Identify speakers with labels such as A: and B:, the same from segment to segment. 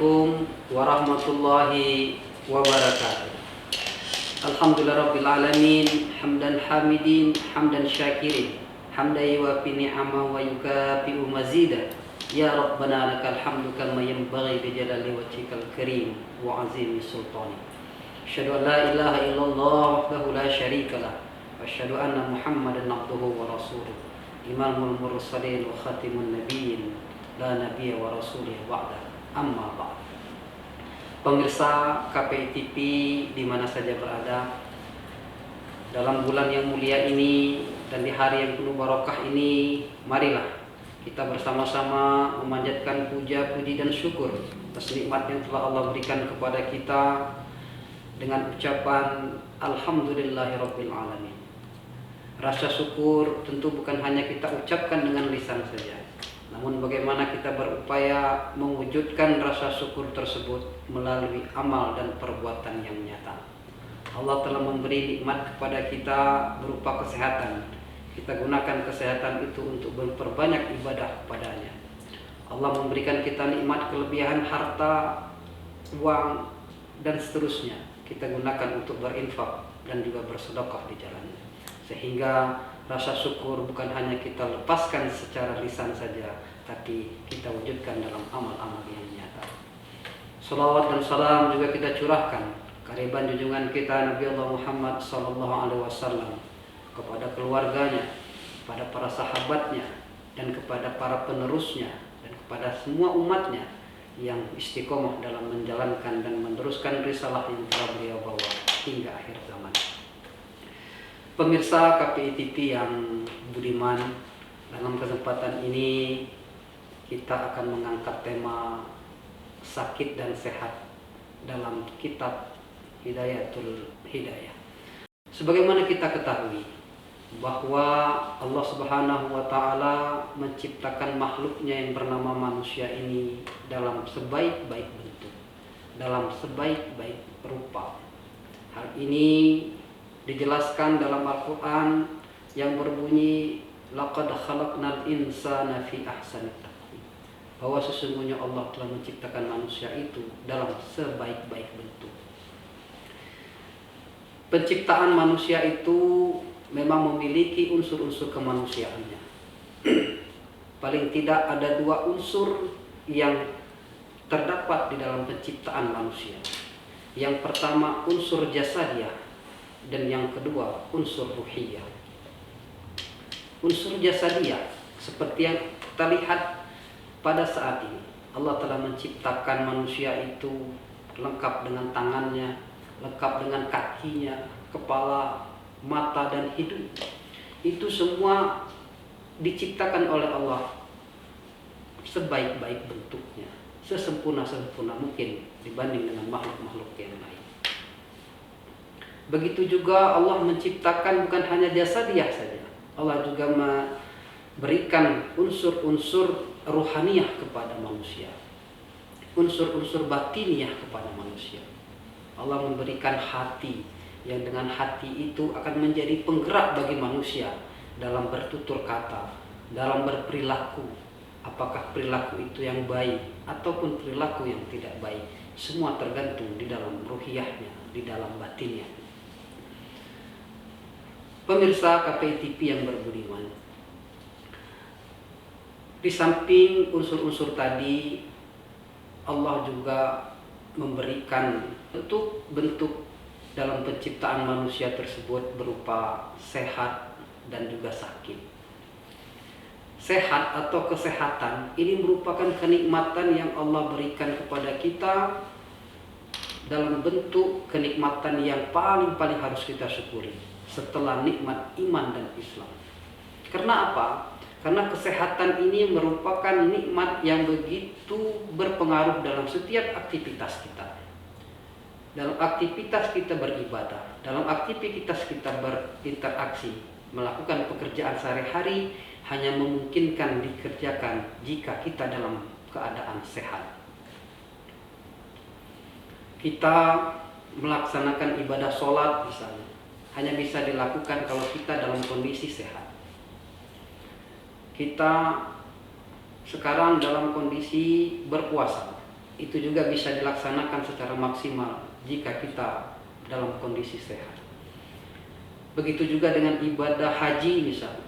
A: Assalamualaikum warahmatullahi wabarakatuh. Alhamdulillahirabbil alamin, hamdan hamidin, hamdan syakirin, hamdan yuwafi ni'ama wa yukafi'u mazida. Ya Rabbana lakal hamdu kama yanbaghi bi jalali wajhikal karim wa azimi sultani. Asyhadu an la ilaha illallah wahdahu la syarika lah, wa asyhadu anna Muhammadan abduhu wa rasuluh. Imamul mursalin wa khatimun nabiyyin, la nabiyya wa rasulih ba'da. Amma ba'd. Pemirsa KPI TV di mana saja berada, dalam bulan yang mulia ini dan di hari yang penuh barokah ini, marilah kita bersama-sama memanjatkan puja, puji dan syukur atas nikmat yang telah Allah berikan kepada kita dengan ucapan Alhamdulillahirabbil alamin. Rasa syukur tentu bukan hanya kita ucapkan dengan lisan saja, namun bagaimana kita berupaya mewujudkan rasa syukur tersebut melalui amal dan perbuatan yang nyata. Allah telah memberi nikmat kepada kita berupa kesehatan. Kita gunakan kesehatan itu untuk memperbanyak ibadah kepadanya. Allah memberikan kita nikmat kelebihan harta, uang, dan seterusnya. Kita gunakan untuk berinfak dan juga bersedekah di jalannya. Sehingga rasa syukur bukan hanya kita lepaskan secara lisan saja, tapi kita wujudkan dalam amal-amal yang nyata. Salawat dan salam juga kita curahkan kehadiran junjungan kita Nabi Allah Muhammad SAW kepada keluarganya, kepada para sahabatnya, dan kepada para penerusnya, dan kepada semua umatnya yang istiqomah dalam menjalankan dan meneruskan risalah yang telah beliau bawa hingga akhir zaman. Pemirsa KPI TV yang budiman, dalam kesempatan ini kita akan mengangkat tema sakit dan sehat dalam kitab Hidayatul Hidayah. Sebagaimana kita ketahui bahwa Allah Subhanahu wa Ta'ala menciptakan makhluknya yang bernama manusia ini dalam sebaik-baik bentuk, dalam sebaik-baik rupa. Hal ini dijelaskan dalam Al-Quran yang berbunyi laqad khalaqnal insana fi ahsani taqwim, bahwa sesungguhnya Allah telah menciptakan manusia itu dalam sebaik-baik bentuk. Penciptaan manusia itu memang memiliki unsur-unsur kemanusiaannya. Paling tidak ada dua unsur yang terdapat di dalam penciptaan manusia. Yang pertama unsur jasadiah, dan yang kedua unsur ruhiyah. Unsur jasadiah seperti yang kita lihat pada saat ini, Allah telah menciptakan manusia itu lengkap dengan tangannya, lengkap dengan kakinya, kepala, mata, dan hidung. Itu semua diciptakan oleh Allah sebaik-baik bentuknya, sesempurna-sempurna mungkin dibanding dengan makhluk-makhluk yang lain. Begitu juga Allah menciptakan bukan hanya jasadiah saja, Allah juga memberikan unsur-unsur ruhaniyah kepada manusia, unsur-unsur batiniah kepada manusia. Allah memberikan hati, yang dengan hati itu akan menjadi penggerak bagi manusia dalam bertutur kata, dalam berperilaku. Apakah perilaku itu yang baik ataupun perilaku yang tidak baik, semua tergantung di dalam ruhiyahnya, di dalam batinnya. Pemirsa KPI TV yang berbudiman, di samping unsur-unsur tadi, Allah juga memberikan bentuk-bentuk dalam penciptaan manusia tersebut berupa sehat dan juga sakit. Sehat atau kesehatan ini merupakan kenikmatan yang Allah berikan kepada kita dalam bentuk kenikmatan yang paling harus kita syukuri setelah nikmat iman dan Islam. Karena apa? Karena kesehatan ini merupakan nikmat yang begitu berpengaruh dalam setiap aktivitas kita. Dalam aktivitas kita beribadah, dalam aktivitas kita berinteraksi, melakukan pekerjaan sehari-hari hanya memungkinkan dikerjakan jika kita dalam keadaan sehat. Kita melaksanakan ibadah sholat misalnya, hanya bisa dilakukan kalau kita dalam kondisi sehat. Kita sekarang dalam kondisi berpuasa, itu juga bisa dilaksanakan secara maksimal jika kita dalam kondisi sehat. Begitu juga dengan ibadah haji misalnya,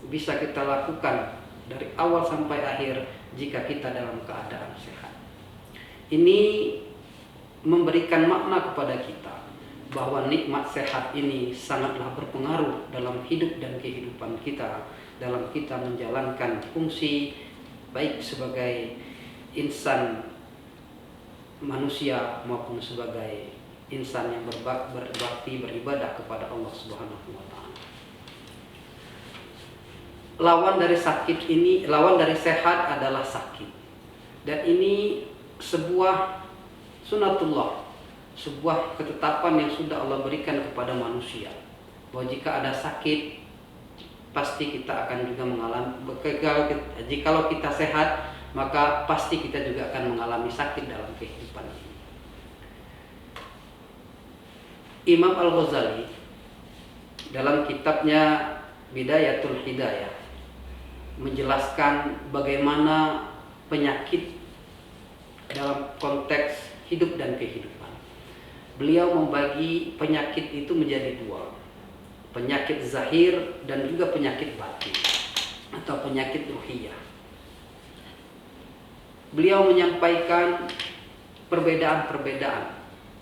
A: bisa kita lakukan dari awal sampai akhir jika kita dalam keadaan sehat. Ini memberikan makna kepada kita bahwa nikmat sehat ini sangatlah berpengaruh dalam hidup dan kehidupan kita, dalam kita menjalankan fungsi baik sebagai insan manusia maupun sebagai insan yang berbakti beribadah kepada Allah Subhanahu wa taala. Lawan dari sehat adalah sakit. Dan ini sebuah sunatullah, sebuah ketetapan yang sudah Allah berikan kepada manusia, bahwa jika ada sakit pasti kita akan juga mengalami, jikalau kita sehat maka pasti kita juga akan mengalami sakit dalam kehidupan ini. Imam Al-Ghazali dalam kitabnya Bidayatul Hidayah menjelaskan bagaimana penyakit dalam konteks hidup dan kehidupan. Beliau membagi penyakit itu menjadi dua, penyakit zahir dan juga penyakit batin atau penyakit ruhiyah. Beliau menyampaikan perbedaan-perbedaan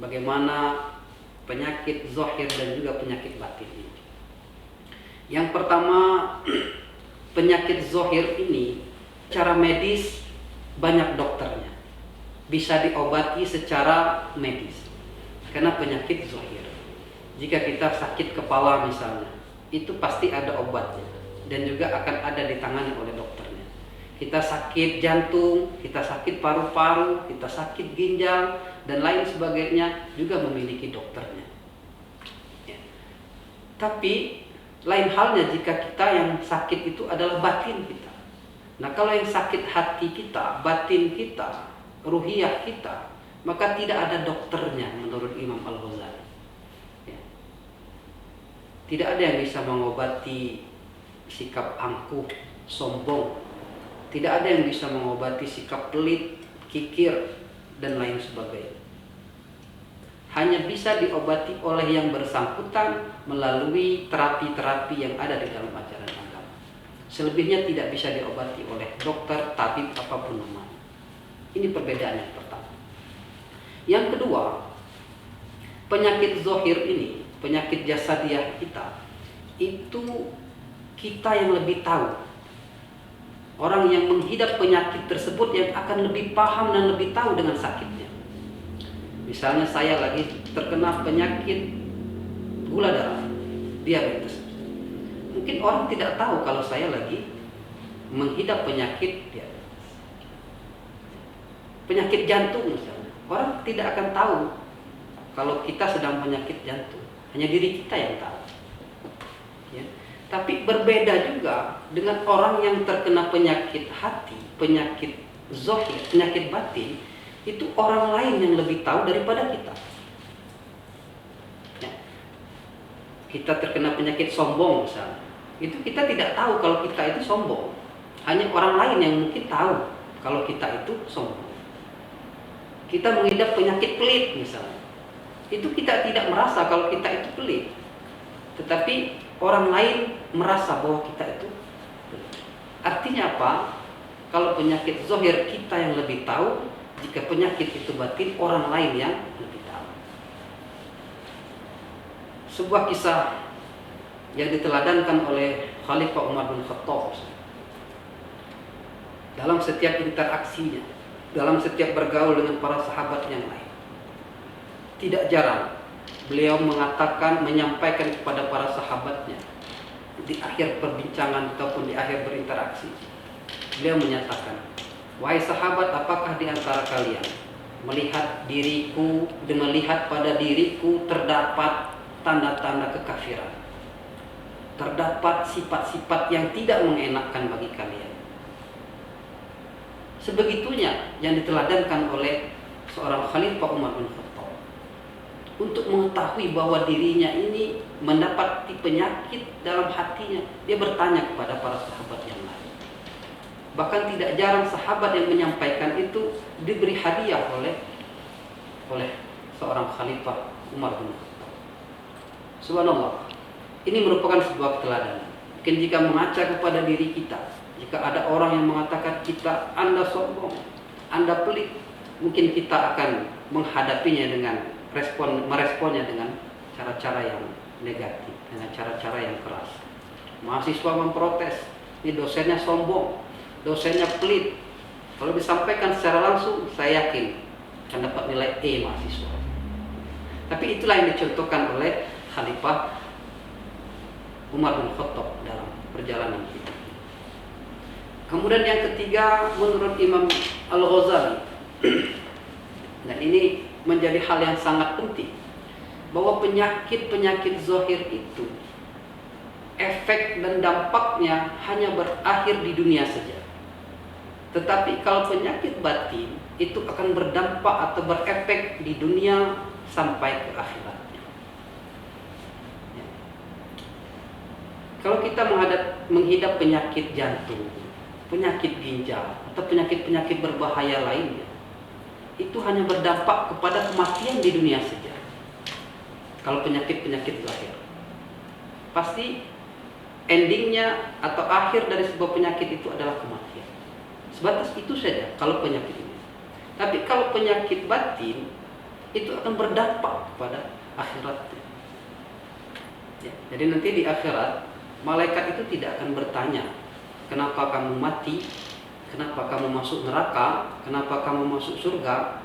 A: bagaimana penyakit zahir dan juga penyakit batin ini. Yang pertama, penyakit zahir ini secara medis banyak dokternya, bisa diobati secara medis. Karena penyakit zahir, jika kita sakit kepala misalnya, itu pasti ada obatnya dan juga akan ada ditangani oleh dokternya. Kita sakit jantung, kita sakit paru-paru, kita sakit ginjal dan lain sebagainya juga memiliki dokternya. Ya. Tapi lain halnya jika kita yang sakit itu adalah batin kita. Nah, kalau yang sakit hati kita, batin kita, ruhiyah kita, maka tidak ada dokternya menurut Imam Al-Ghazali. Ya. Tidak ada yang bisa mengobati sikap angkuh, sombong. Tidak ada yang bisa mengobati sikap pelit, kikir, dan lain sebagainya. Hanya bisa diobati oleh yang bersangkutan melalui terapi-terapi yang ada di dalam ajaran agama. Selebihnya tidak bisa diobati oleh dokter, tabib, apapun namanya. Ini perbedaan yang pertama. Yang kedua, penyakit zahir ini, penyakit jasadiah kita, itu kita yang lebih tahu. Orang yang menghidap penyakit tersebut yang akan lebih paham dan lebih tahu dengan sakitnya. Misalnya saya lagi terkena penyakit gula darah, diabetes. Mungkin orang tidak tahu kalau saya lagi menghidap penyakit diabetes. Penyakit jantung misalnya. Orang tidak akan tahu kalau kita sedang penyakit jantung. Hanya diri kita yang tahu. Ya. Tapi berbeda juga dengan orang yang terkena penyakit hati, penyakit zahir, penyakit batin. Itu orang lain yang lebih tahu daripada kita. Ya. Kita terkena penyakit sombong misalnya, itu kita tidak tahu kalau kita itu sombong. Hanya orang lain yang mungkin tahu kalau kita itu sombong. Kita mengidap penyakit pelit misalnya, itu kita tidak merasa kalau kita itu pelit. Tetapi orang lain merasa bahwa kita itu pelit. Artinya apa? Kalau penyakit zahir kita yang lebih tahu, jika penyakit itu batin orang lain yang lebih tahu. Sebuah kisah yang diteladankan oleh Khalifah Umar bin Khattab dalam setiap interaksinya, dalam setiap bergaul dengan para sahabat yang lain. Tidak jarang beliau menyampaikan kepada para sahabatnya di akhir perbincangan ataupun di akhir berinteraksi. Beliau menyatakan, "Wahai sahabat, apakah di antara kalian melihat diriku dan melihat pada diriku terdapat tanda-tanda kekafiran? Terdapat sifat-sifat yang tidak mengenakkan bagi kalian?" Sebegitunya yang diteladankan oleh seorang Khalifah Umar bin Khattab untuk mengetahui bahwa dirinya ini mendapati penyakit dalam hatinya. Dia bertanya kepada para sahabat yang lain, Bahkan tidak jarang sahabat yang menyampaikan itu diberi hadiah oleh seorang khalifah Umar bin Khattab. Subhanallah. Ini merupakan sebuah keteladanan. Mungkin jika mengaca kepada diri kita, jika ada orang yang mengatakan kita, Anda sombong, Anda pelit, mungkin kita akan menghadapinya dengan meresponnya dengan cara-cara yang negatif, dengan cara-cara yang keras. Mahasiswa memprotes, ini dosennya sombong, dosennya pelit. Kalau disampaikan secara langsung, saya yakin akan dapat nilai E mahasiswa. Tapi itulah yang dicontohkan oleh Khalifah Umar bin Khattab dalam perjalanan hidup. Kemudian yang ketiga, menurut Imam Al-Ghazali, dan ini menjadi hal yang sangat penting, bahwa penyakit-penyakit zahir itu efek dan dampaknya hanya berakhir di dunia saja. Tetapi kalau penyakit batin itu akan berdampak atau berefek di dunia sampai ke akhiratnya. Ya. Kalau kita menghidap penyakit jantung, penyakit ginjal, atau penyakit-penyakit berbahaya lainnya, itu hanya berdampak kepada kematian di dunia saja. Kalau penyakit-penyakit zahir, pasti endingnya atau akhir dari sebuah penyakit itu adalah kematian. Sebatas itu saja kalau penyakit ini. Tapi kalau penyakit batin, itu akan berdampak kepada akhiratnya. Ya, jadi nanti di akhirat, malaikat itu tidak akan bertanya, kenapa kamu mati, kenapa kamu masuk neraka, kenapa kamu masuk surga.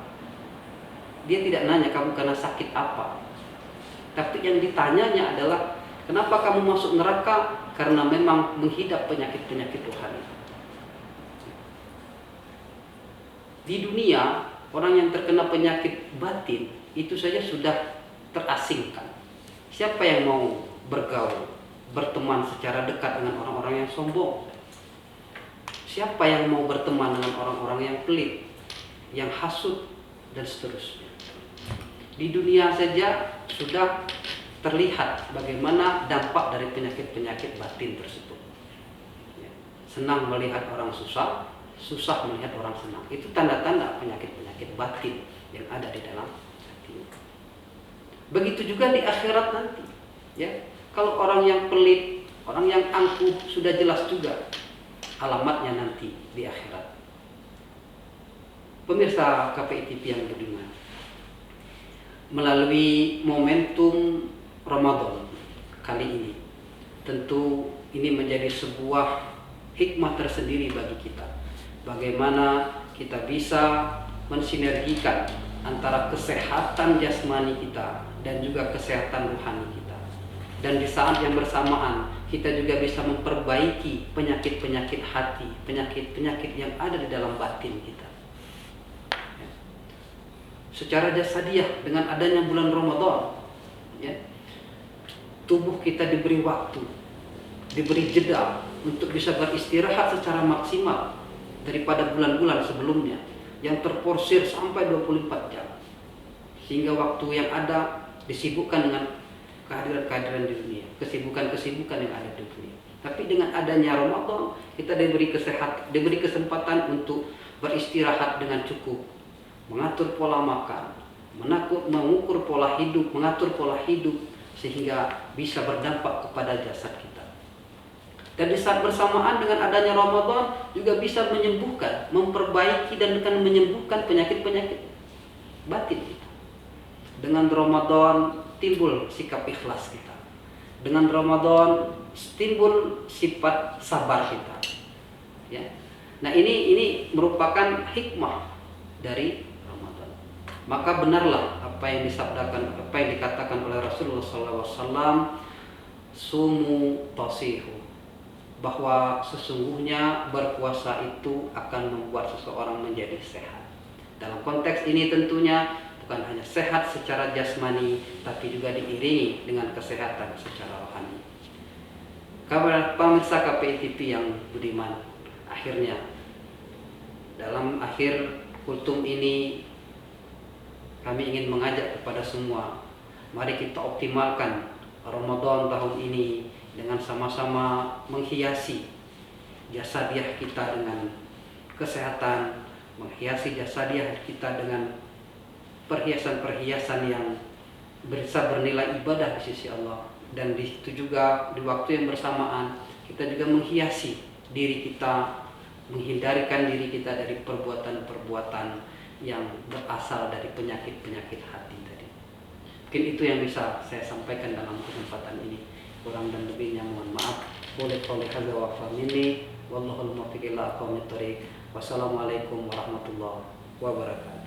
A: Dia tidak nanya kamu karena sakit apa. Tapi yang ditanyanya adalah, kenapa kamu masuk neraka? Karena memang menghidap penyakit-penyakit rohani. Di dunia, orang yang terkena penyakit batin itu saja sudah terasingkan. Siapa yang mau bergaul, berteman secara dekat dengan orang-orang yang sombong? Siapa yang mau berteman dengan orang-orang yang pelit, yang hasut, dan seterusnya? Di dunia saja sudah terlihat bagaimana dampak dari penyakit-penyakit batin tersebut. Senang melihat orang susah, susah melihat orang senang. Itu tanda-tanda penyakit-penyakit batin yang ada di dalam hati. Begitu juga di akhirat nanti. Ya, kalau orang yang pelit, orang yang angkuh, sudah jelas juga alamatnya nanti di akhirat. Pemirsa KPI TV yang budiman, melalui momentum Ramadan kali ini, tentu ini menjadi sebuah hikmah tersendiri bagi kita. Bagaimana kita bisa mensinergikan antara kesehatan jasmani kita dan juga kesehatan rohani kita. Dan di saat yang bersamaan kita juga bisa memperbaiki penyakit-penyakit hati, penyakit-penyakit yang ada di dalam batin kita. Secara jasadiah, dengan adanya bulan Ramadan, ya, tubuh kita diberi waktu, diberi jeda untuk bisa beristirahat secara maksimal daripada bulan-bulan sebelumnya yang terporsir sampai 24 jam. Sehingga waktu yang ada disibukkan dengan kehadiran-kehadiran di dunia, kesibukan-kesibukan yang ada di dunia. Tapi dengan adanya Ramadan, kita diberi kesempatan untuk beristirahat dengan cukup, mengatur pola makan, mengukur pola hidup, mengatur pola hidup, sehingga bisa berdampak kepada jasad kita. Dan di saat bersamaan dengan adanya Ramadan juga bisa menyembuhkan, memperbaiki dan akan menyembuhkan penyakit-penyakit batin kita. Dengan Ramadan timbul sikap ikhlas kita. Dengan Ramadan timbul sifat sabar kita. Ya. Nah, ini merupakan hikmah dari Ramadan. Maka benarlah apa yang disabdakan, apa yang dikatakan oleh Rasulullah SAW, sumu tasihu, bahwa sesungguhnya berpuasa itu akan membuat seseorang menjadi sehat. Dalam konteks ini tentunya bukan hanya sehat secara jasmani, tapi juga diiringi dengan kesehatan secara rohani. Kabar pemirsa KPI TV yang budiman, akhirnya dalam akhir kultum ini kami ingin mengajak kepada semua, mari kita optimalkan Ramadan tahun ini dengan sama-sama menghiasi jasadiah kita dengan kesehatan, menghiasi jasadiah kita dengan perhiasan-perhiasan yang bisa bernilai ibadah di sisi Allah. Dan di situ juga di waktu yang bersamaan kita juga menghiasi diri kita, menghindarkan diri kita dari perbuatan-perbuatan yang berasal dari penyakit-penyakit hati tadi. Mungkin itu yang bisa saya sampaikan dalam kesempatan ini. Kurang dan lebihnya mohon maaf. Boleh hadza wa famini. Wallahul muwaffiq ila aqwamit thoriq. Wassalamualaikum warahmatullahi wabarakatuh.